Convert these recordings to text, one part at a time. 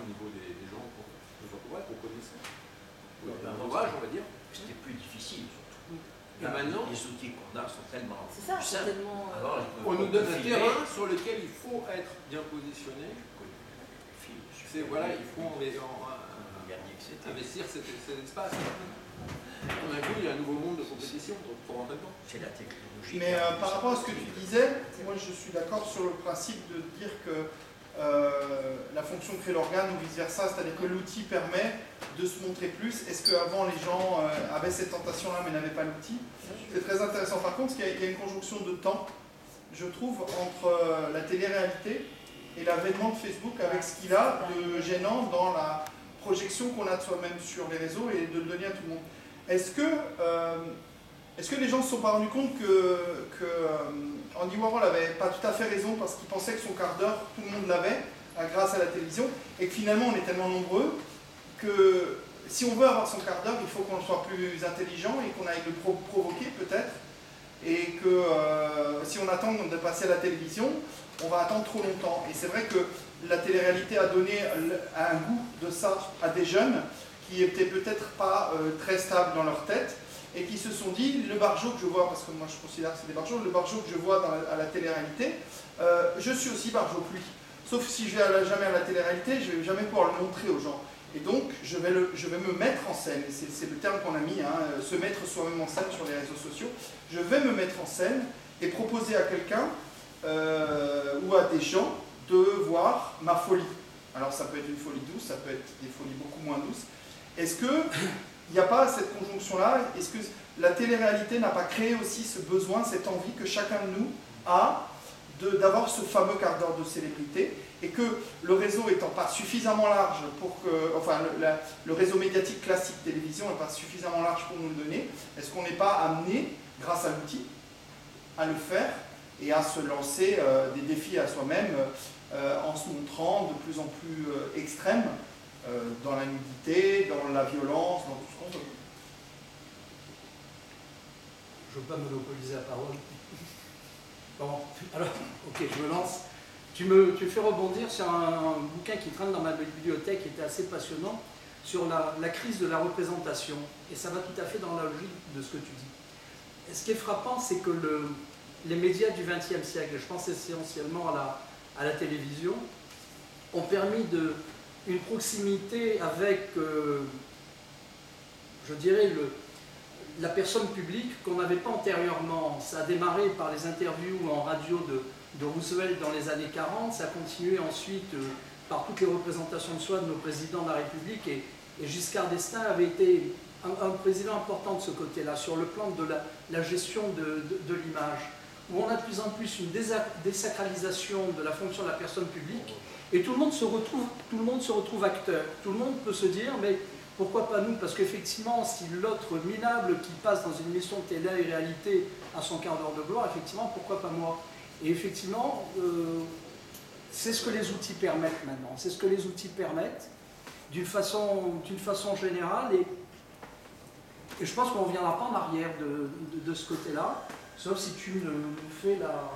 au niveau des gens qu'on connaissait. L'ouvrage, on va dire. C'était plus difficile, surtout. Et maintenant, les outils qu'on a sont tellement simples. On nous donne un terrain sur lequel il faut être bien positionné. Voilà, il faut investir cet espace. On a vu, il y a un nouveau monde de compétition, donc il faut rentrer dedans. C'est la technologie. Mais par rapport à ce que tu disais, moi je suis d'accord sur le principe de dire que la fonction crée l'organe ou vice-versa, c'est-à-dire que l'outil permet de se montrer plus. Est-ce qu'avant les gens avaient cette tentation-là mais n'avaient pas l'outil? C'est très intéressant. Par contre, il y a une conjonction de temps, je trouve, entre la télé-réalité et l'avènement de Facebook avec ce qu'il a de gênant dans la projection qu'on a de soi-même sur les réseaux et de le donner à tout le monde. Est-ce que les gens ne se sont pas rendus compte que Andy Warhol n'avait pas tout à fait raison parce qu'il pensait que son quart d'heure, tout le monde l'avait grâce à la télévision, et que finalement on est tellement nombreux que si on veut avoir son quart d'heure, il faut qu'on soit plus intelligent et qu'on aille le provoquer peut-être, et que si on attend de passer à la télévision, on va attendre trop longtemps. Et c'est vrai que la télé-réalité a donné un goût de ça à des jeunes qui n'étaient peut-être pas très stables dans leur tête et qui se sont dit, le Barjo que je vois, parce que moi je considère que c'est des Barjo, le Barjo que je vois à la télé-réalité, je suis aussi Barjo que lui. Sauf si je vais jamais à la télé-réalité, je ne vais jamais pouvoir le montrer aux gens. Et donc, je vais me mettre en scène, et c'est le terme qu'on a mis, hein, se mettre soi-même en scène sur les réseaux sociaux. Je vais me mettre en scène et proposer à quelqu'un ou à des gens de voir ma folie. Alors ça peut être une folie douce, ça peut être des folies beaucoup moins douces. Est-ce qu'il n'y a pas cette conjonction-là? Est-ce que la télé-réalité n'a pas créé aussi ce besoin, cette envie que chacun de nous a d'avoir ce fameux quart d'heure de célébrité, et que le réseau étant pas suffisamment large pour que, enfin le réseau médiatique classique télévision n'est pas suffisamment large pour nous le donner, est-ce qu'on n'est pas amené, grâce à l'outil, à le faire et à se lancer des défis à soi-même en se montrant de plus en plus extrême dans la nudité, dans la violence, dans tout ce qu'on veut? Je ne veux pas monopoliser la parole. Bon, alors, ok, je me lance. Tu me fais rebondir sur un bouquin qui traîne dans ma bibliothèque qui était assez passionnant sur la crise de la représentation. Et ça va tout à fait dans la logique de ce que tu dis. Et ce qui est frappant, c'est que les médias du XXe siècle, et je pense essentiellement à la télévision, ont permis une proximité avec, je dirais, la personne publique qu'on n'avait pas antérieurement. Ça a démarré par les interviews en radio de Roosevelt dans les années 40, ça a continué ensuite par toutes les représentations de soi de nos présidents de la République, et Giscard d'Estaing avait été un président important de ce côté-là, sur le plan de la gestion de l'image, où on a de plus en plus une désacralisation de la fonction de la personne publique, et tout le monde se retrouve acteur. Tout le monde peut se dire, mais pourquoi pas nous? Parce qu'effectivement, si l'autre minable qui passe dans une émission de télé-réalité a son quart d'heure de gloire, effectivement, pourquoi pas moi? Et effectivement, c'est ce que les outils permettent maintenant. C'est ce que les outils permettent d'une façon générale. Et je pense qu'on ne reviendra pas en arrière de ce côté-là, sauf si tu nous fais la...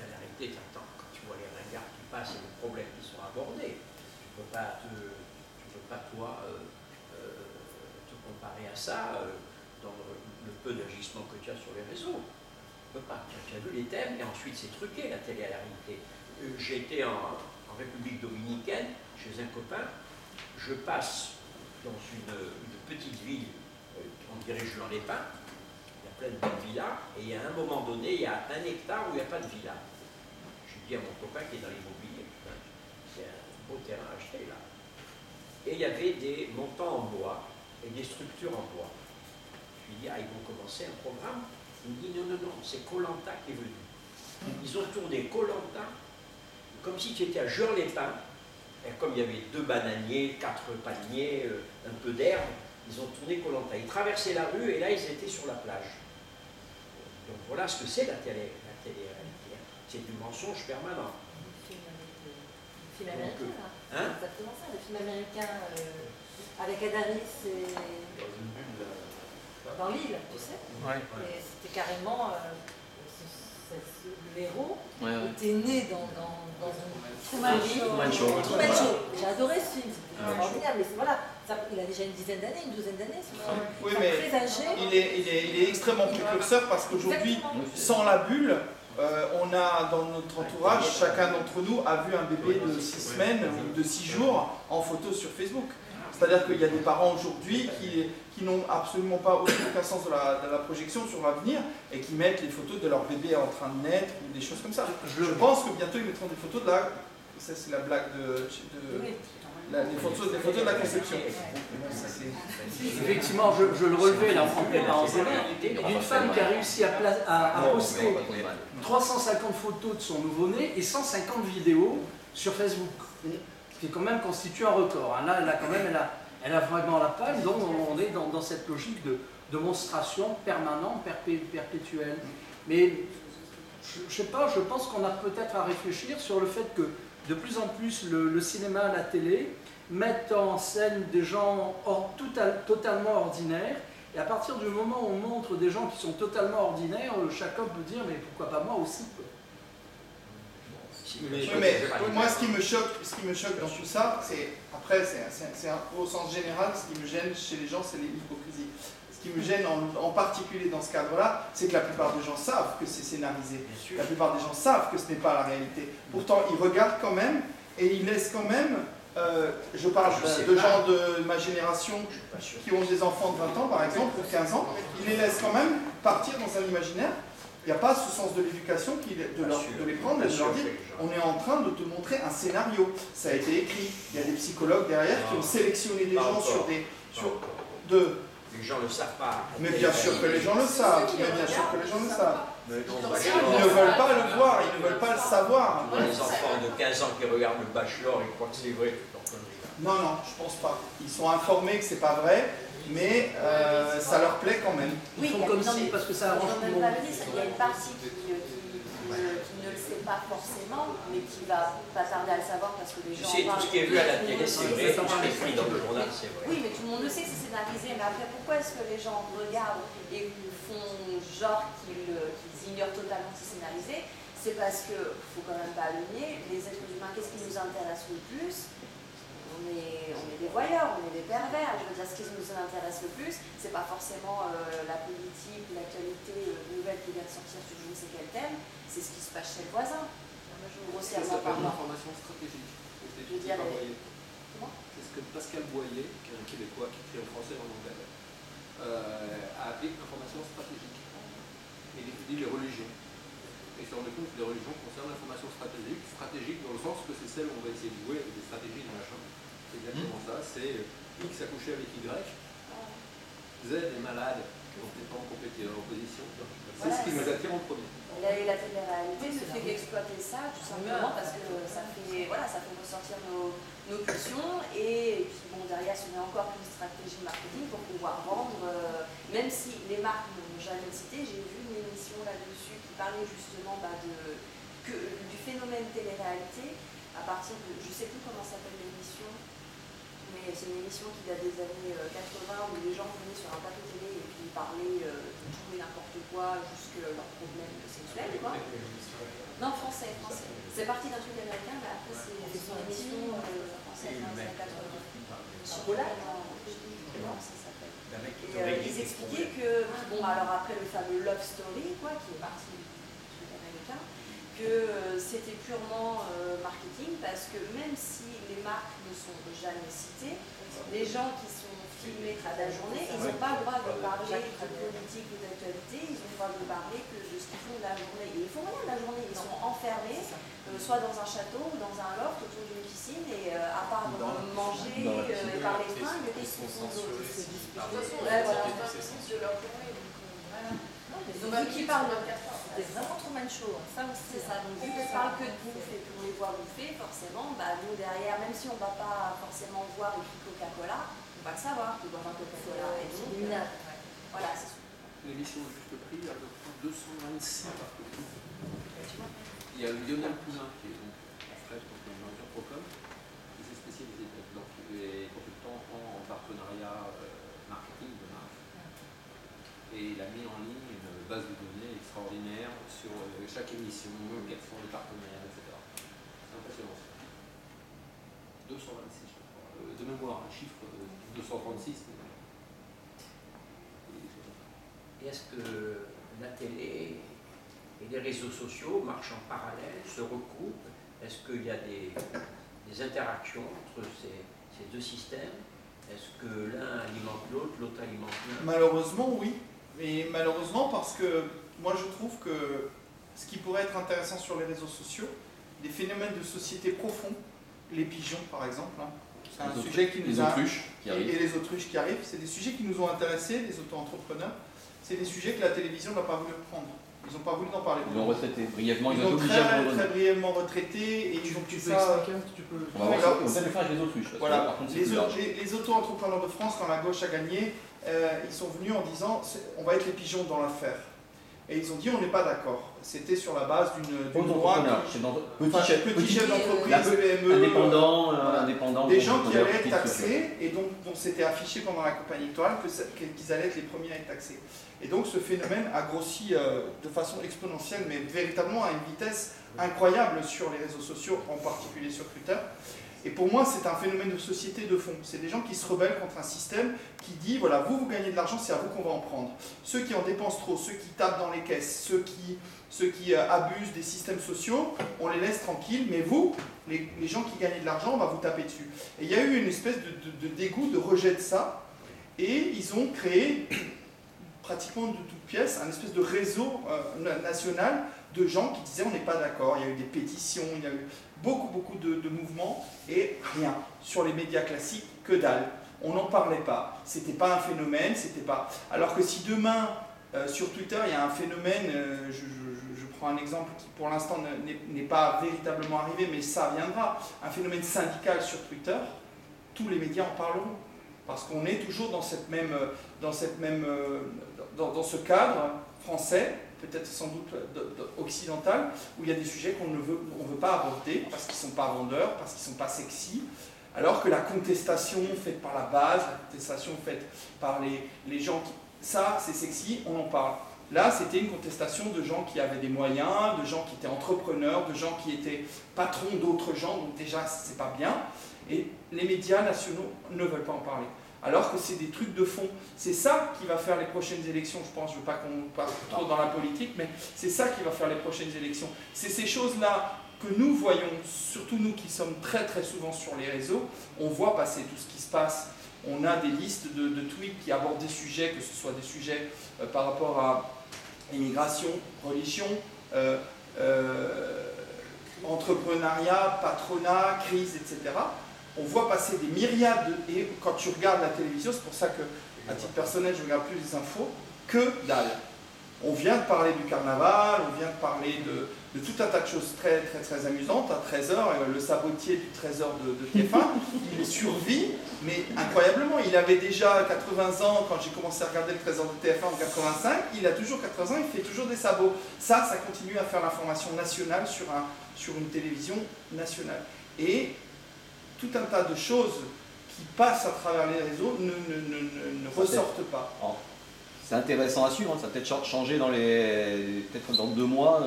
La réalité, quand tu vois les regards qui passent et les problèmes qui sont abordés, tu ne peux pas, toi, te comparer à ça dans le peu d'agissement que tu as sur les réseaux. Tu ne peux pas. Tu as vu les thèmes et ensuite c'est truqué la télé-réalité. J'ai été en République dominicaine chez un copain. Je passe dans une petite ville, on dirait Juan-les-Pins. Il y a plein de belles villas et à un moment donné, il y a 1 hectare où il n'y a pas de villa. Je dis à mon copain qui est dans l'immobilier, c'est un beau terrain à acheter là. Et il y avait des montants en bois et des structures en bois. Je lui dis, ils vont commencer un programme. Il me dit, non, c'est Koh Lanta qui est venu. Ils ont tourné Koh Lanta comme si tu étais à Juan-les-Pins. Et comme il y avait 2 bananiers, 4 palmiers, un peu d'herbe, ils ont tourné Koh Lanta. Ils traversaient la rue et là, ils étaient sur la plage. Donc voilà ce que c'est la télé-réalité. C'est du mensonge permanent. Le film américain, hein? C'est exactement ça, le film américain avec Adaris et... Dans l'île, tu sais. Ouais. Et c'était carrément... le héros Ouais, ouais. était né dans un Truman Show. Truman Show. J'ai adoré ce film, c'était extraordinaire, mais voilà, il a déjà une dizaine d'années, une douzaine d'années. Oui, mais très âgé. il est extrêmement précurseur parce qu'aujourd'hui, sans la bulle, on a dans notre entourage, chacun d'entre nous a vu un bébé de 6 semaines ou de 6 jours en photo sur Facebook. C'est-à-dire qu'il y a des parents aujourd'hui qui n'ont absolument pas aucun sens de la projection sur l'avenir et qui mettent les photos de leur bébé en train de naître ou des choses comme ça. Je pense que bientôt ils mettront des photos de la... Ça c'est la blague des photos de la conception. Effectivement, je le relevais là en préparant ça, d'une femme qui a réussi à poster 350 photos de son nouveau-né et 150 vidéos sur Facebook. Ce qui quand même constitue un record. Là, elle a vraiment la palme, donc on est dans cette logique de démonstration permanente, perpétuelle. Mais je ne sais pas, je pense qu'on a peut-être à réfléchir sur le fait que de plus en plus le cinéma, la télé mettent en scène des gens totalement ordinaires. Et à partir du moment où on montre des gens qui sont totalement ordinaires, chacun peut dire mais pourquoi pas moi aussi quoi. Mais moi, ce qui me choque dans tout ça, c'est, après, c'est au sens général, ce qui me gêne chez les gens, c'est l'hypocrisie. Ce qui me gêne en particulier dans ce cadre-là, c'est que la plupart des gens savent que c'est scénarisé. La plupart des gens savent que ce n'est pas la réalité. Pourtant, ils regardent quand même et ils laissent quand même, je parle de gens de ma génération qui ont des enfants de 20 ans, par exemple, ou 15 ans, ils les laissent quand même partir dans un imaginaire. Il n'y a pas ce sens de l'éducation de les prendre et de leur dire on est en train de te montrer un scénario. Ça a été écrit. Il y a des psychologues derrière qui ont sélectionné des gens sur des... Les gens ne le savent pas. Mais bien sûr que les gens le savent. Mais bien sûr que les gens le savent. Mais non, Ils ne veulent pas le voir, ils ne veulent pas le savoir. Les enfants de 15 ans qui regardent le Bachelor, ils croient que c'est vrai. Non, non, je pense pas. Ils sont informés que c'est pas vrai, mais ça leur plaît quand même. Ils font comme si, parce que ça arrange tout le monde. Il y a une partie qui ne le sait pas forcément, mais qui va pas tarder à le savoir parce que les gens. Tu sais, tout ce qui est vu à la télé, c'est vrai, tout ce qui est écrit dans le journal, c'est vrai. Oui, mais tout le monde le sait, c'est scénarisé. Mais après, pourquoi est-ce que les gens regardent et font genre qu'ils ignorent totalement que c'est scénarisé? C'est parce que, faut quand même pas le nier, les êtres humains, qu'est-ce qui nous intéresse le plus? On est des voyeurs, on est des pervers. Je veux dire, ce qui nous intéresse le plus, c'est pas forcément la politique, l'actualité nouvelle qui vient de sortir sur je ne sais quel thème, c'est ce qui se passe chez le voisin. Ça s'appelle l'information stratégique. Je veux dire, comment? C'est ce que Pascal Boyer, qui est un Québécois qui écrit en français et en anglais, a appelé information stratégique. Il étudie les religions. Et il s'est rendu compte que les religions concernent l'information stratégique dans le sens que c'est celle où on va essayer de jouer avec des stratégies de machin. C'est exactement ça, c'est X a couché avec Y, Z est malade, donc n'est pas en opposition. C'est ce qui nous attire en premier. La télé-réalité ne fait qu'exploiter ça, tout simplement parce que ça fait ressortir nos pulsions et puis bon, derrière, on a encore une stratégie marketing pour pouvoir vendre, même si les marques ne m'ont jamais cité, j'ai vu une émission là-dessus qui parlait justement du phénomène télé-réalité à partir de, je ne sais plus comment s'appelle l'émission, mais c'est une émission qui date des années 80 où les gens venaient sur un plateau télé et puis parlaient de tout et n'importe quoi jusque leurs problèmes sexuels, quoi. Non, français. C'est parti d'un truc américain, mais après c'est une émission française dans les années 80. Chocolat, non, ça s'appelle. Et ils expliquaient que, bon, alors après le fameux Love Story, quoi, qui est parti du truc américain, que c'était purement marketing parce que même si les marques ne sont jamais citées, les gens qui sont filmés à la journée, ils n'ont pas le droit de parler de politique ou d'actualité, ils ont le droit de parler que de ce qu'ils font de la journée. Et ils font rien de la journée, ils sont enfermés, soit dans un château ou dans un loft autour d'une piscine, et à part manger et parler fringues, qu'est-ce qu'ils font d'autre? De toute façon, de leur journée. Donc, vu qu'ils parlent de 4 heures, c'est vraiment Truman Show, ça aussi. C'est ça, donc vu qu'ils parlent que de bouffe et qu'on les voit bouffer, forcément, nous derrière, même si on ne va pas forcément voir écrit Coca-Cola, on va le savoir qu'ils boivent un Coca-Cola. Et donc, voilà, c'est sûr. L'émission Juste Prix, elle doit prendre 226 par côté. Il y a Lionel Poulain, qui est donc frère contre le manager Procom, qui s'est spécialisé dans les consultants en partenariat marketing de marque. Et il a mis en ligne une base de données extraordinaire sur chaque émissions, quels sont les partenaires, etc. C'est impressionnant. 226, je crois. De mémoire, un chiffre 236. Et est-ce que la télé et les réseaux sociaux marchent en parallèle, se recoupent? Est-ce qu'il y a des interactions entre ces deux systèmes? Est-ce que l'un alimente l'autre, l'autre alimente l'un? Malheureusement, oui. Mais malheureusement, parce que moi je trouve que ce qui pourrait être intéressant sur les réseaux sociaux, des phénomènes de société profonds, les pigeons par exemple, hein, c'est un sujet qui nous a... Et les autruches qui arrivent, c'est des sujets qui nous ont intéressés, les auto-entrepreneurs. C'est des sujets que la télévision n'a pas voulu prendre. Ils n'ont pas voulu en parler. Ils l'ont retraité brièvement. Ils l'ont très brièvement retraité et ils ont pu ça. On va peut-être le faire avec les autruches. Voilà. Par contre, les auto-entrepreneurs de France, quand la gauche a gagné, ils sont venus en disant on va être les pigeons dans l'affaire. Et ils ont dit on n'est pas d'accord. C'était sur la base d'une loi. Petit chef d'entreprise, PME, indépendant, des gens qui allaient être taxés et dont c'était affiché pendant la campagne électorale qu'ils allaient être les premiers à être taxés. Et donc ce phénomène a grossi de façon exponentielle, mais véritablement à une vitesse incroyable sur les réseaux sociaux, en particulier sur Twitter. Et pour moi, c'est un phénomène de société de fond. C'est des gens qui se rebellent contre un système qui dit, voilà, vous gagnez de l'argent, c'est à vous qu'on va en prendre. Ceux qui en dépensent trop, ceux qui tapent dans les caisses, ceux qui abusent des systèmes sociaux, on les laisse tranquilles, mais vous, les gens qui gagnent de l'argent, on va vous taper dessus. Et il y a eu une espèce de dégoût, de rejet de ça, et ils ont créé pratiquement de toutes pièces un espèce de réseau national de gens qui disaient on n'est pas d'accord. Il y a eu des pétitions, il y a eu beaucoup de mouvements et rien sur les médias classiques, que dalle. On n'en parlait pas. C'était pas un phénomène, c'était pas. Alors que si demain sur Twitter il y a un phénomène, je prends un exemple qui pour l'instant n'est pas véritablement arrivé, mais ça viendra. Un phénomène syndical sur Twitter, tous les médias en parleront. Parce qu'on est toujours dans ce cadre français, peut-être sans doute occidental, où il y a des sujets qu'on ne veut pas aborder parce qu'ils ne sont pas vendeurs, parce qu'ils ne sont pas sexy, alors que la contestation faite par la base, la contestation faite par les gens, ça c'est sexy, on en parle. Là, c'était une contestation de gens qui avaient des moyens, de gens qui étaient entrepreneurs, de gens qui étaient patrons d'autres gens, donc déjà c'est pas bien. Et les médias nationaux ne veulent pas en parler. Alors que c'est des trucs de fond. C'est ça qui va faire les prochaines élections, je pense. Je ne veux pas qu'on parte trop dans la politique, mais c'est ça qui va faire les prochaines élections. C'est ces choses-là que nous voyons, surtout nous qui sommes très très souvent sur les réseaux, on voit passer tout ce qui se passe. On a des listes de tweets qui abordent des sujets, que ce soit des sujets par rapport à immigration, religion, entrepreneuriat, patronat, crise, etc. On voit passer des myriades, et quand tu regardes la télévision, c'est pour ça que, à titre personnel, je ne regarde plus les infos, que dalle. On vient de parler du carnaval, on vient de parler de tout un tas de choses très, très, très amusantes. À 13h, le sabotier du 13h de TF1, il survit, mais incroyablement. Il avait déjà 80 ans quand j'ai commencé à regarder le 13h de TF1 en 85. Il a toujours 80 ans, il fait toujours des sabots. Ça continue à faire l'information nationale sur une télévision nationale. Et tout un tas de choses qui passent à travers les réseaux ne ressortent pas. C'est intéressant à suivre, hein. Ça va peut-être changer peut-être dans 2 mois.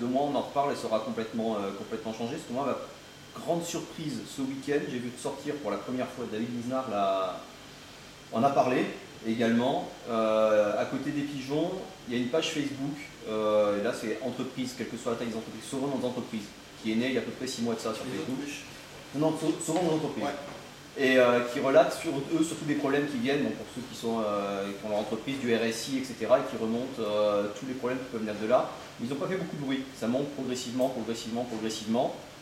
2 mois, on en reparle et sera complètement changé. Parce que moi, ma grande surprise ce week-end, j'ai vu sortir pour la première fois David Lisnard, là, on a parlé également. À côté des pigeons, il y a une page Facebook, et là c'est entreprise, quelle que soit la taille des entreprises, Sauvons nos entreprises, qui est née il y a à peu près 6 mois de ça sur Facebook. Non, Sauvons nos entreprises. Ouais. Et qui relate sur eux surtout des problèmes qui viennent, pour ceux qui ont leur entreprise, du RSI, etc., et qui remontent tous les problèmes qui peuvent venir de là. Ils n'ont pas fait beaucoup de bruit, ça monte progressivement,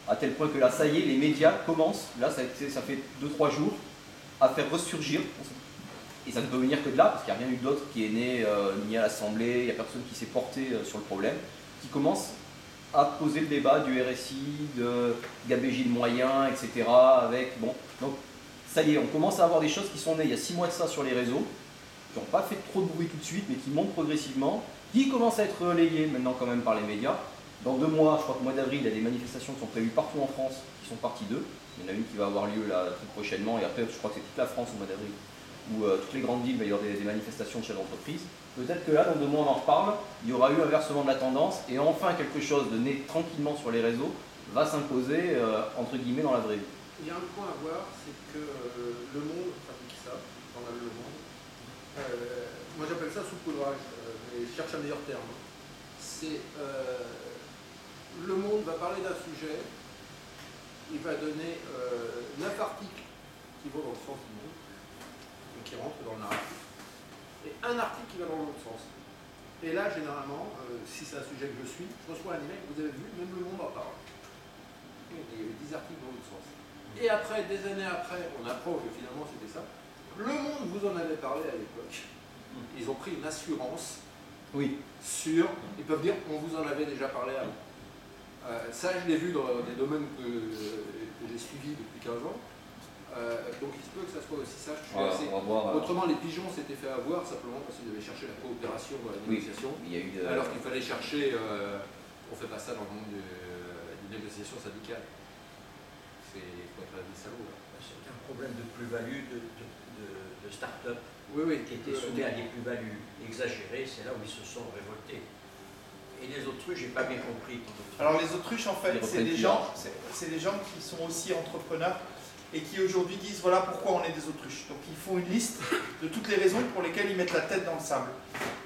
à tel point que là, ça y est, les médias commencent, là ça fait 2-3 jours, à faire ressurgir, et ça ne peut venir que de là, parce qu'il n'y a rien eu d'autre qui est né ni à l'Assemblée, il n'y a personne qui s'est porté sur le problème, qui commence à poser le débat du RSI, de gabegie de moyens, etc., avec, bon, donc, ça y est, on commence à avoir des choses qui sont nées il y a 6 mois de ça sur les réseaux, qui n'ont pas fait trop de bruit tout de suite, mais qui montent progressivement, qui commencent à être relayées maintenant quand même par les médias. Dans 2 mois, je crois qu'au mois d'avril, il y a des manifestations qui sont prévues partout en France, qui sont parties d'eux. Il y en a une qui va avoir lieu là très prochainement, et après je crois que c'est toute la France au mois d'avril. où toutes les grandes villes, il va y avoir des manifestations de chefs d'entreprise. Peut-être que là, dans 2 mois, on en reparle, il y aura eu un versement de la tendance, et enfin quelque chose de né tranquillement sur les réseaux va s'imposer, entre guillemets, dans la vraie vie. Il y a un point à voir, c'est que le monde pratique ça, dans le monde. Moi j'appelle ça saupoudrage, mais je cherche un meilleur terme. C'est le monde va parler d'un sujet, il va donner 9 articles qui vont dans le sens du monde, et qui rentrent dans le narratif, et un article qui va dans l'autre sens. Et là, généralement, si c'est un sujet que je suis, je reçois un email, vous avez vu, même le monde en parle. Et il y avait 10 articles dans l'autre sens. Et après, des années après, on approche, et finalement c'était ça. Le monde, vous en avez parlé à l'époque. Ils ont pris une assurance sur, ils peuvent dire, on vous en avait déjà parlé avant. Ça, je l'ai vu dans des domaines que j'ai suivis depuis 15 ans. Donc il se peut que ça soit aussi ça. Autrement, les pigeons s'étaient fait avoir simplement parce qu'ils avaient cherché la coopération dans la négociation. Alors qu'il fallait chercher, on ne fait pas ça dans le monde d'une négociation syndicale. C'est quoi être des salauds là. C'est un problème de plus-value de start-up qui était soumis à des plus-values exagérées. C'est là où ils se sont révoltés. Et les autruches, j'ai pas bien compris. Alors les autruches, en fait, c'est des gens qui sont aussi entrepreneurs et qui aujourd'hui disent voilà pourquoi on est des autruches. Donc ils font une liste de toutes les raisons pour lesquelles ils mettent la tête dans le sable.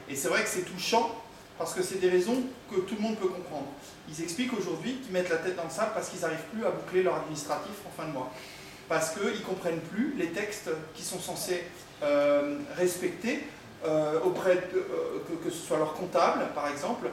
Et c'est vrai que c'est touchant parce que c'est des raisons que tout le monde peut comprendre. Ils expliquent aujourd'hui qu'ils mettent la tête dans le sable parce qu'ils n'arrivent plus à boucler leur administratif en fin de mois. Parce qu'ils ne comprennent plus les textes qui sont censés respecter auprès que ce soit leur comptable par exemple,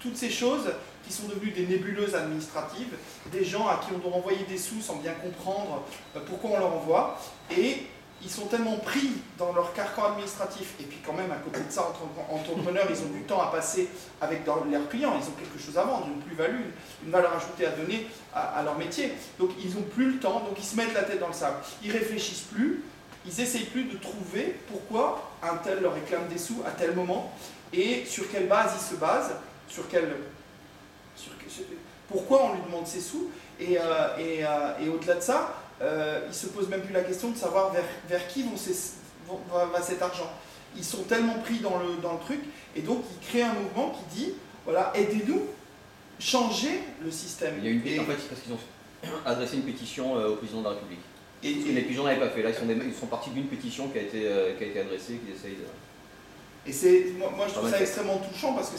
toutes ces choses qui sont devenues des nébuleuses administratives, des gens à qui on doit envoyer des sous sans bien comprendre pourquoi on leur envoie, et ils sont tellement pris dans leur carcan administratif, et puis quand même à côté de ça, entrepreneurs, ils ont du temps à passer avec leurs clients, ils ont quelque chose à vendre, une plus-value, une valeur ajoutée à donner à leur métier, donc ils n'ont plus le temps, donc ils se mettent la tête dans le sable, ils réfléchissent plus, ils n'essayent plus de trouver pourquoi un tel leur réclame des sous à tel moment, et sur quelle base ils se basent, pourquoi on lui demande ses sous, et au-delà de ça, ils ne se posent même plus la question de savoir vers qui va cet argent. Ils sont tellement pris dans le truc, et donc ils créent un mouvement qui dit, voilà, aidez-nous, changez le système. Il y a une en fait, parce qu'ils ont adressé une pétition au président de la République. Et les pigeons n'avaient pas fait. Là, ils sont partis d'une pétition qui a été adressée, qu'ils essayent de... Et moi je trouve ça extrêmement touchant parce que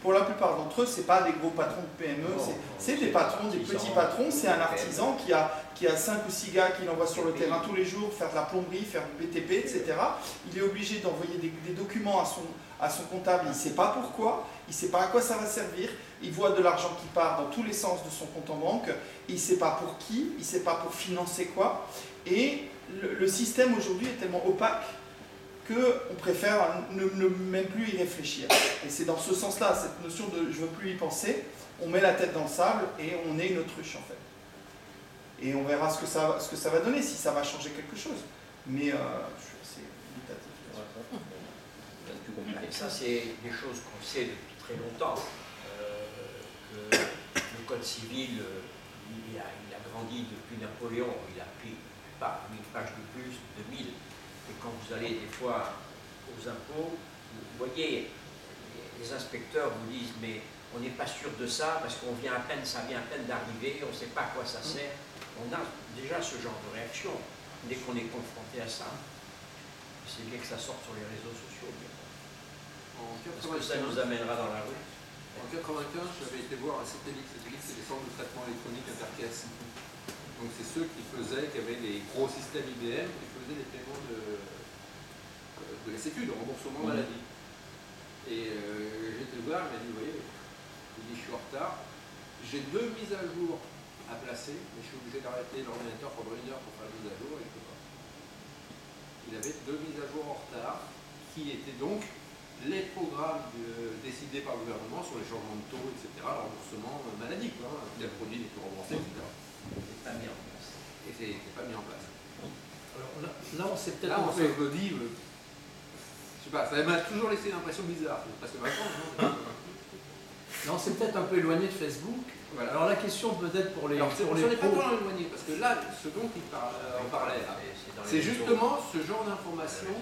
pour la plupart d'entre eux, ce n'est pas des gros patrons de PME, c'est des patrons, des petits patrons, c'est un artisan qui a 5 ou 6 gars qui l'envoie sur le terrain tous les jours, faire de la plomberie, faire du BTP, etc. Il est obligé d'envoyer des documents à son comptable, il ne sait pas pourquoi, il ne sait pas à quoi ça va servir, il voit de l'argent qui part dans tous les sens de son compte en banque, il ne sait pas pour qui, il ne sait pas pour financer quoi, et le système aujourd'hui est tellement opaque qu'on préfère ne même plus y réfléchir. Et c'est dans ce sens-là, cette notion de « je ne veux plus y penser », on met la tête dans le sable et on est une autruche en fait. Et on verra ce que ça va donner, si ça va changer quelque chose. Mais je suis assez dubitatif. Et ça, c'est des choses qu'on sait depuis très longtemps. Que le code civil, il a grandi depuis Napoléon, il a pris pas 1000 pages de plus, 2000. Et quand vous allez des fois aux impôts, vous voyez, les inspecteurs vous disent mais on n'est pas sûr de ça parce ça vient à peine d'arriver, on ne sait pas à quoi ça sert. On a déjà ce genre de réaction dès qu'on est confronté à ça. C'est bien que ça sorte sur les réseaux sociaux. Parce que ça nous amènera dans la rue. En 1995, j'avais été voir un satellite. Satellite, c'est des centres de traitement électronique intercaisse. Donc c'est ceux qui avaient les gros systèmes IBM, qui faisaient les paiements de la Sécu, de remboursement maladie. Et j'ai été le voir, il m'a dit, vous voyez, je suis en retard, j'ai 2 mises à jour à placer, mais je suis obligé d'arrêter l'ordinateur pendant 1 heure pour faire la mise à jour, et je ne peux pas. Il avait 2 mises à jour en retard, qui étaient donc les programmes décidés par le gouvernement sur les changements de taux, etc., le remboursement maladie, quoi, tel produit n'est plus remboursé, etc. C'est pas mis en place. Et c'est pas mis en place. Alors là, on s'est peut-être... Là, on se dit, je sais pas, ça m'a toujours laissé une impression bizarre, parce que maintenant, Non, c'est peut-être un peu éloigné de Facebook. Voilà. Alors la question peut-être pour les Alors, pour on les n'est pas pros. trop éloigné, parce que là, ce dont on parlait là, dans les c'est réseaux. justement ce genre d'information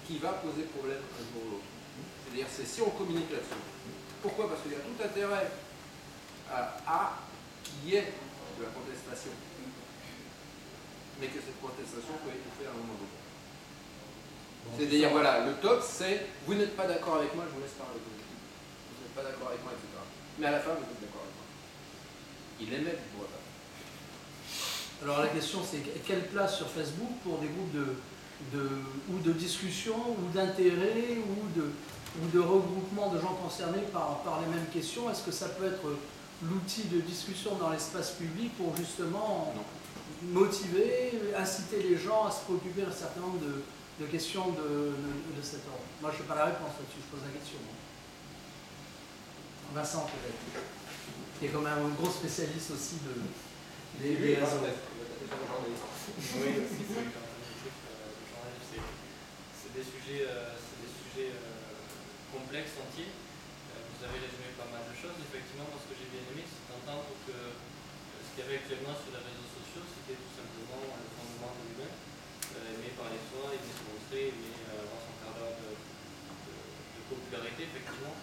qui va poser problème un jour ou l'autre. C'est-à-dire, c'est si on communique là-dessus. Pourquoi? Parce qu'il y a tout intérêt à qu'il y ait de la contestation, mais que cette contestation peut étouffer à un moment donné. C'est-à-dire, voilà, le top, c'est vous n'êtes pas d'accord avec moi, je vous laisse parler. Vous n'êtes pas d'accord avec moi, etc. Mais à la fin, vous êtes d'accord avec moi. Il aimait du droit. Alors la question c'est quelle place sur Facebook pour des groupes ou de discussion ou d'intérêt ou de regroupement de gens concernés par les mêmes questions. Est-ce que ça peut être l'outil de discussion dans l'espace public pour justement motiver, inciter les gens à se préoccuper d'un certain nombre de questions de cet ordre? Moi je n'ai pas la réponse là-dessus, je pose la question. Vincent peut-être, qui est quand même un gros spécialiste aussi des réseaux. Oui, c'est des sujets complexes, entiers. Vous avez résumé pas mal de choses. Effectivement, moi, ce que j'ai bien aimé, c'est d'entendre que ce qu'il y avait actuellement sur les réseaux sociaux, c'était tout simplement le fondement de l'humain, aimer parler de soi, aimer se montrer, aimer avoir son quart d'heure de popularité, effectivement.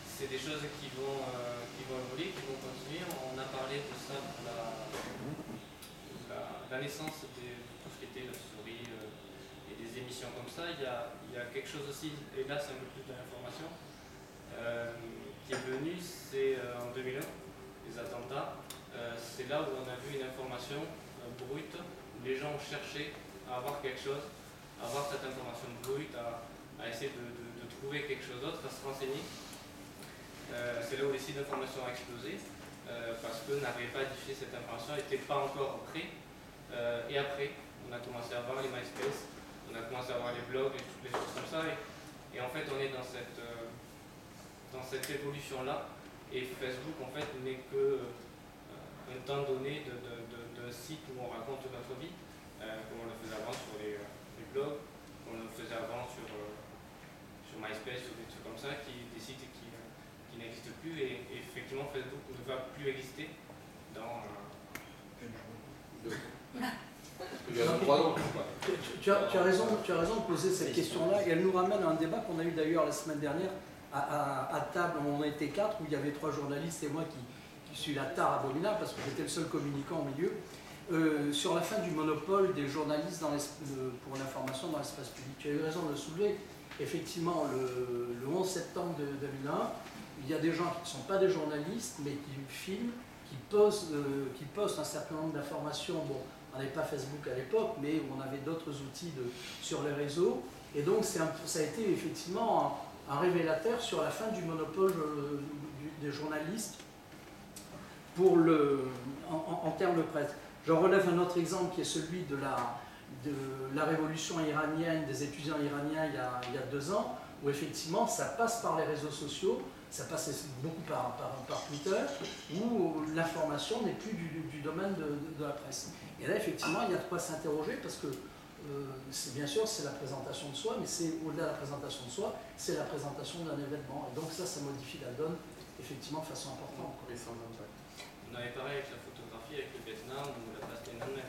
C'est des choses qui vont évoluer, qui vont continuer. On a parlé de ça pour la naissance de tout ce qui était la souris et des émissions comme ça. Il y a quelque chose aussi, et là c'est un peu plus de l'information, qui est venu, c'est en 2001, les attentats. C'est là où on a vu une information brute, où les gens ont cherché à avoir quelque chose, à avoir cette information brute, à essayer de trouver quelque chose d'autre, à se renseigner. C'est là où les sites d'information ont explosé, parce que n'arrivaient pas à diffuser cette information, n'étaient pas encore prêts. Et après, on a commencé à voir les MySpace, on a commencé à voir les blogs et toutes les choses comme ça. Et en fait, on est dans cette évolution-là. Et Facebook, en fait, n'est que un temps donné d'un site où on raconte notre vie, comme on le faisait avant sur les blogs, comme on le faisait avant sur MySpace ou des trucs comme ça, des sites qui n'existent plus. Et effectivement, Facebook ne va plus exister dans... Il y a 3 ans. Tu as raison de poser cette question-là, et elle nous ramène à un débat qu'on a eu d'ailleurs la semaine dernière à table, où on était 4, où il y avait 3 journalistes et moi qui suis la tare abominable parce que j'étais le seul communicant au milieu, sur la fin du monopole des journalistes pour l'information dans l'espace public. Tu as eu raison de le soulever. Effectivement, le 11 septembre 2001, il y a des gens qui ne sont pas des journalistes, mais qui filment, qui postent un certain nombre d'informations. Bon, on n'avait pas Facebook à l'époque, mais on avait d'autres outils sur les réseaux. Et donc, ça a été effectivement un révélateur sur la fin du monopole des journalistes en termes de presse. Je relève un autre exemple qui est celui de la révolution iranienne, des étudiants iraniens il y a 2 ans, où effectivement ça passe par les réseaux sociaux, ça passe beaucoup par Twitter, où l'information n'est plus du domaine de la presse. Et là, effectivement, il y a de quoi s'interroger parce que, bien sûr, c'est la présentation de soi, mais c'est au-delà de la présentation de soi, c'est la présentation d'un événement. Et donc ça modifie la donne, effectivement, de façon importante. Et sans impact. On avait parlé avec la photographie, avec le Vietnam ou la place Tiananmen.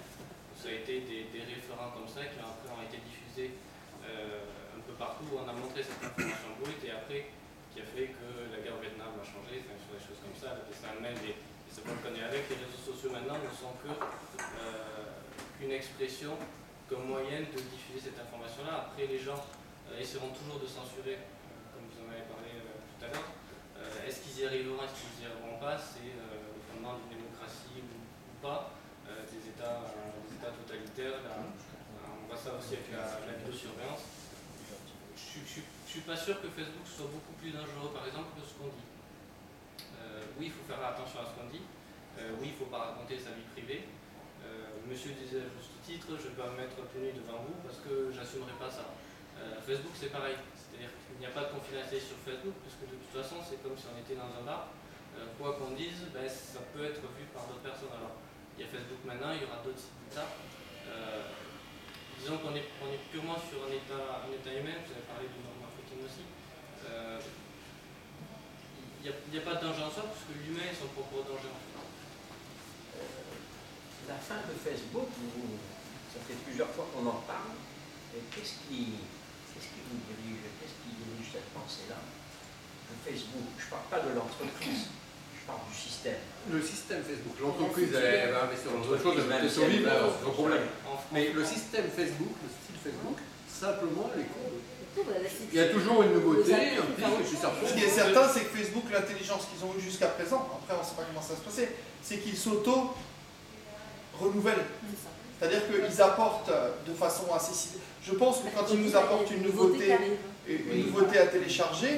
Ça a été des référents comme ça qui après ont été diffusés un peu partout, où on a montré cette information brute et après qui a fait que la guerre au Vietnam a changé, sur des choses comme ça, la place Tiananmen, et c'est pas le connaît avec. Les réseaux sociaux maintenant ne sont qu'une expression, comme moyen de diffuser cette information-là. Après, les gens essaieront toujours de censurer, comme vous en avez parlé tout à l'heure. Est-ce qu'ils y arriveront, est-ce qu'ils n'y arriveront pas? C'est le fondement d'une démocratie ou pas, des États totalitaires. On voit ça aussi avec la vidéosurveillance. Je ne suis pas sûr que Facebook soit beaucoup plus dangereux, par exemple, que ce qu'on dit. Oui, il faut faire attention à ce qu'on dit. Oui, il ne faut pas raconter sa vie privée. Monsieur disait à juste titre, je ne vais pas me mettre tenu devant vous parce que j'assumerai pas ça. Facebook, c'est pareil. C'est-à-dire qu'il n'y a pas de confidentialité sur Facebook, puisque de toute façon, c'est comme si on était dans un bar. Quoi qu'on dise, ça peut être vu par d'autres personnes. Alors, il y a Facebook maintenant, il y aura d'autres sites d'État. Disons qu'on est purement sur un état humain, vous avez parlé du marketing aussi. n'y a pas de danger en soi, parce que l'humain est son propre danger en fait. La fin de Facebook, ça fait plusieurs fois qu'on en parle. Et qu'est-ce qui vous dirige, qu'est-ce qui dirige cette pensée-là? Le Facebook, je ne parle pas de l'entreprise, je parle du système. Le système Facebook, l'entreprise, elle va investir dans autre chose, elle va survivre, c'est son problème. Mais le système Facebook, le style Facebook, simplement les cours. Il y a toujours une nouveauté, un pic, et puis ça Ce qui est certain, c'est que Facebook, l'intelligence qu'ils ont eue jusqu'à présent, après on ne sait pas comment ça va se passer, c'est qu'ils s'auto-renouvellent. C'est-à-dire qu'ils apportent de façon assez... Je pense que quand ils nous apportent une nouveauté à télécharger,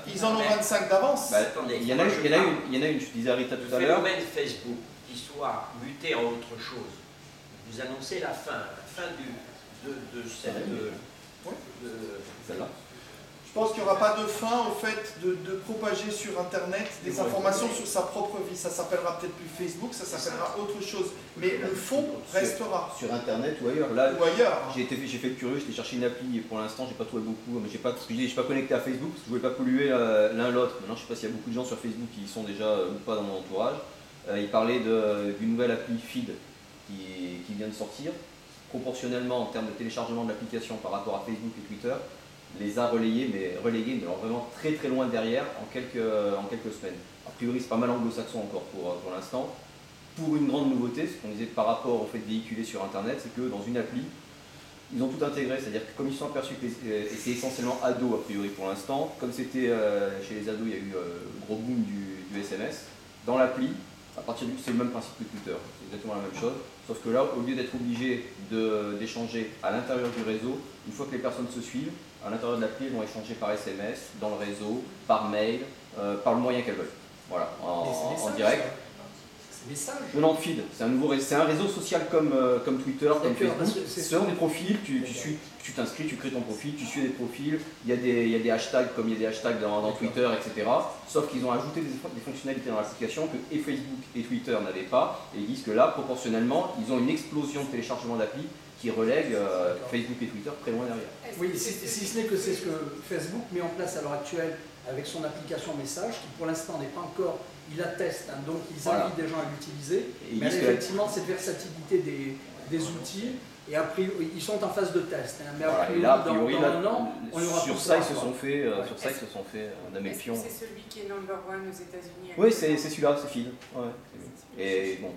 ils en ont 25 d'avance. Il y en a une, je disais à Rita tout à l'heure. Le phénomène Facebook, qui soit muté en autre chose, vous annoncez la fin de cette... Celle-là. Je pense qu'il n'y aura pas de fin au fait de propager sur Internet des informations sur sa propre vie. Ça s'appellera peut-être plus Facebook, ça s'appellera autre chose. Mais le fond restera. Sur Internet ou ailleurs. Là, ou ailleurs. J'ai fait le curieux, j'ai cherché une appli et pour l'instant, j'ai pas trouvé beaucoup. Mais je suis pas connecté à Facebook parce que je voulais pas polluer l'un l'autre. Maintenant, je sais pas s'il y a beaucoup de gens sur Facebook qui y sont déjà ou pas dans mon entourage. Il parlait d'une nouvelle appli Feed qui vient de sortir. Proportionnellement en termes de téléchargement de l'application par rapport à Facebook et Twitter, les a relayés, mais alors vraiment très très loin derrière en quelques semaines. A priori, c'est pas mal anglo-saxon encore pour l'instant. Pour une grande nouveauté, ce qu'on disait par rapport au fait de véhiculer sur Internet, c'est que dans une appli, ils ont tout intégré, c'est-à-dire que comme ils sont aperçus que et c'est essentiellement ados a priori pour l'instant, comme c'était chez les ados, il y a eu gros boom du SMS, dans l'appli, c'est le même principe que Twitter, c'est exactement la même chose, sauf que là, au lieu d'être obligé d'échanger à l'intérieur du réseau, une fois que les personnes se suivent, à l'intérieur de l'appli, elles vont échanger par SMS, dans le réseau, par mail, par le moyen qu'elles veulent. Voilà, en direct. C'est message. Non, Feed, c'est un réseau social comme Twitter, comme Facebook. C'est des profils, tu t'inscris, tu crées ton profil, tu suis des profils, il y a des hashtags comme il y a des hashtags dans Twitter, etc. Sauf qu'ils ont ajouté des fonctionnalités dans l'application que et Facebook et Twitter n'avaient pas, et ils disent que là, proportionnellement, ils ont une explosion de téléchargement d'appli qui relègue Facebook et Twitter très loin derrière. Oui, si ce n'est que c'est ce que Facebook met en place à l'heure actuelle avec son application message, qui pour l'instant n'est pas encore, il la teste, hein, donc ils invitent des gens à l'utiliser, mais effectivement cette versatilité des outils, et après ils sont en phase de test, hein, mais après dans un an, on y aura sur ça ils se sont fait damer le pion. C'est celui qui est number one aux États-Unis. Oui, c'est celui-là, c'est Feed. Ouais. Et bon.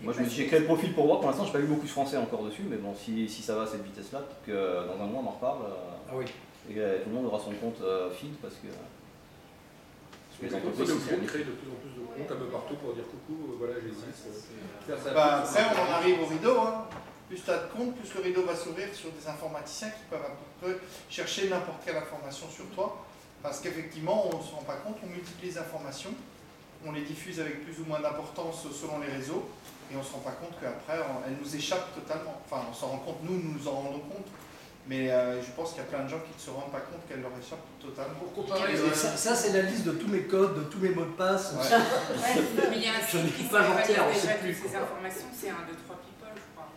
Moi j'ai créé le profil pour voir, pour l'instant j'ai pas eu beaucoup de français encore dessus, mais bon si ça va à cette vitesse-là, que dans un mois on en reparle. Et tout le monde aura son compte Feed parce que les entreprises créent de plus en plus de comptes un peu partout pour dire coucou, voilà j'existe. Après on en arrive au rideau, hein. Plus tu as de comptes, plus le rideau va s'ouvrir sur des informaticiens qui peuvent à peu près chercher n'importe quelle information sur toi. Parce qu'effectivement on ne se rend pas compte, on multiplie les informations, on les diffuse avec plus ou moins d'importance selon les réseaux. Et on ne se rend pas compte qu'après, elle nous échappe totalement. Enfin, on s'en rend compte, nous nous en rendons compte. Mais je pense qu'il y a plein de gens qui ne se rendent pas compte qu'elle leur échappe totalement. Pour comparer, ça c'est la liste de tous mes codes, de tous mes mots de passe. Mais il y a un site qui page entière, on déjà sait plus. toutes ces informations, c'est 1, 2, 3 people, je crois.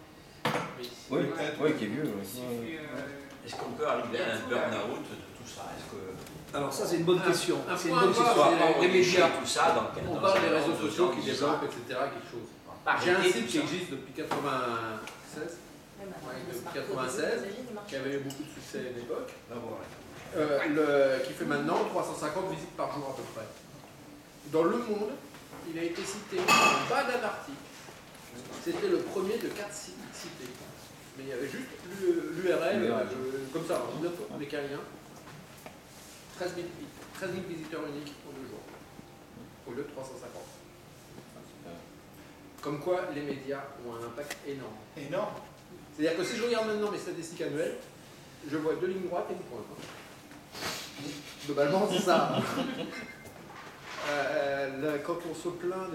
Oui, qui est vieux. Est-ce qu'on peut arriver à un burn-out de tout ça? Alors ça c'est une bonne question. C'est une bonne question. Les médias, tout ça, on parle des réseaux sociaux qui développent, etc. quelque chose. J'ai un site qui existe depuis 96, qui avait eu beaucoup de succès à l'époque, qui fait maintenant 350 visites par jour à peu près. Dans Le Monde, il a été cité en bas d'un article. C'était le premier de 4 sites cités. Mais il y avait juste l'URL, comme ça, 9 mécaniens, 13 000 visiteurs uniques en 2 jours, au lieu de 350. Comme quoi, les médias ont un impact énorme. Énorme. C'est-à-dire que si je regarde maintenant mes statistiques annuelles, je vois 2 lignes droites et une pointe. Globalement, c'est ça. Quand on se plaint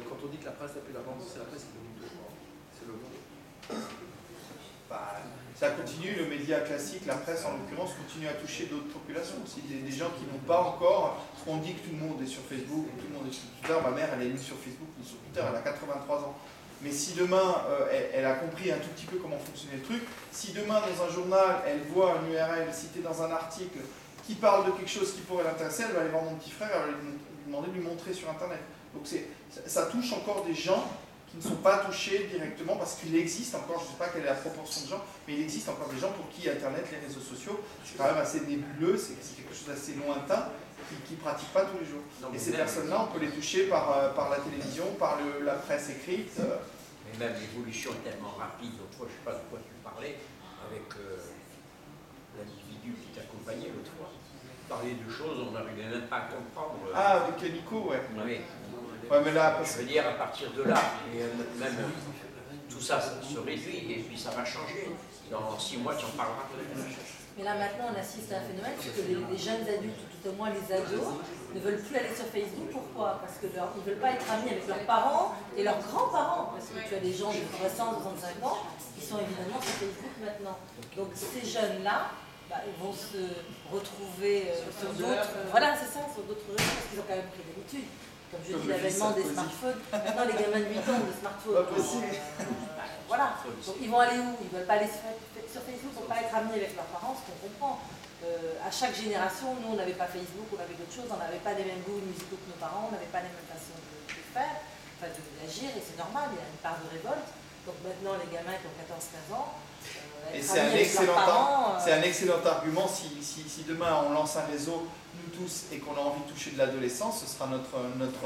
quand on dit que la presse n'a plus d'avance, c'est la presse qui domine tout. C'est le monde. Ça continue, le média classique, la presse en l'occurrence, continue à toucher d'autres populations aussi. Des gens qui n'ont pas encore. On dit que tout le monde est sur Facebook, tout le monde est sur Twitter. Ma mère, elle est ni sur Facebook ni sur Twitter, elle a 83 ans. Mais si demain, elle a compris un tout petit peu comment fonctionnait le truc, si demain, dans un journal, elle voit un URL cité dans un article qui parle de quelque chose qui pourrait l'intéresser, elle va aller voir mon petit frère, elle va lui demander de lui montrer sur Internet. Donc ça touche encore des gens qui ne sont pas touchés directement parce qu'il existe encore, je ne sais pas quelle est la proportion de gens, mais il existe encore des gens pour qui Internet, les réseaux sociaux, c'est quand même assez nébuleux, c'est quelque chose d'assez lointain, qui ne pratiquent pas tous les jours. Et ces personnes-là, on peut les toucher par la télévision, par la presse écrite. Mais même l'évolution est tellement rapide, l'autre fois, je ne sais pas de quoi tu parlais, avec l'individu qui t'accompagnait l'autre fois. Parler de choses, on n'arrivait même pas à comprendre. Ah, avec Nico, ouais. Oui. Ouais, mais là, je veux dire, à partir de là, même tout ça se réduit et puis ça va changer. Dans 6 mois, tu en parleras. Mais là, maintenant, on assiste à un phénomène, c'est que les jeunes adultes, ou tout au moins les ados, ne veulent plus aller sur Facebook. Pourquoi? Parce qu'ils ne veulent pas être amis avec leurs parents et leurs grands-parents. Parce que tu as des gens de 60, 65 ans qui sont évidemment sur Facebook maintenant. Donc ces jeunes-là, ils vont se retrouver sur d'autres, voilà, c'est ça, sur d'autres réseaux, parce qu'ils ont quand même pris l'habitude. Comme je dis, l'avènement des smartphones. Maintenant, les gamins de 8 ans ont des smartphones. Voilà. Donc, ils vont aller où? Ils ne veulent pas aller sur Facebook pour ne pas être amis avec leurs parents, ce qu'on comprend. À chaque génération, nous, on n'avait pas Facebook, on avait d'autres choses, on n'avait pas les mêmes goûts musicaux que nos parents, on n'avait pas les mêmes façons de faire, enfin d'agir, et c'est normal, il y a une part de révolte. Donc maintenant, les gamins qui ont 14-15 ans, et c'est un excellent argument. Si demain on lance un réseau, nous tous, et qu'on a envie de toucher de l'adolescence, ce sera notre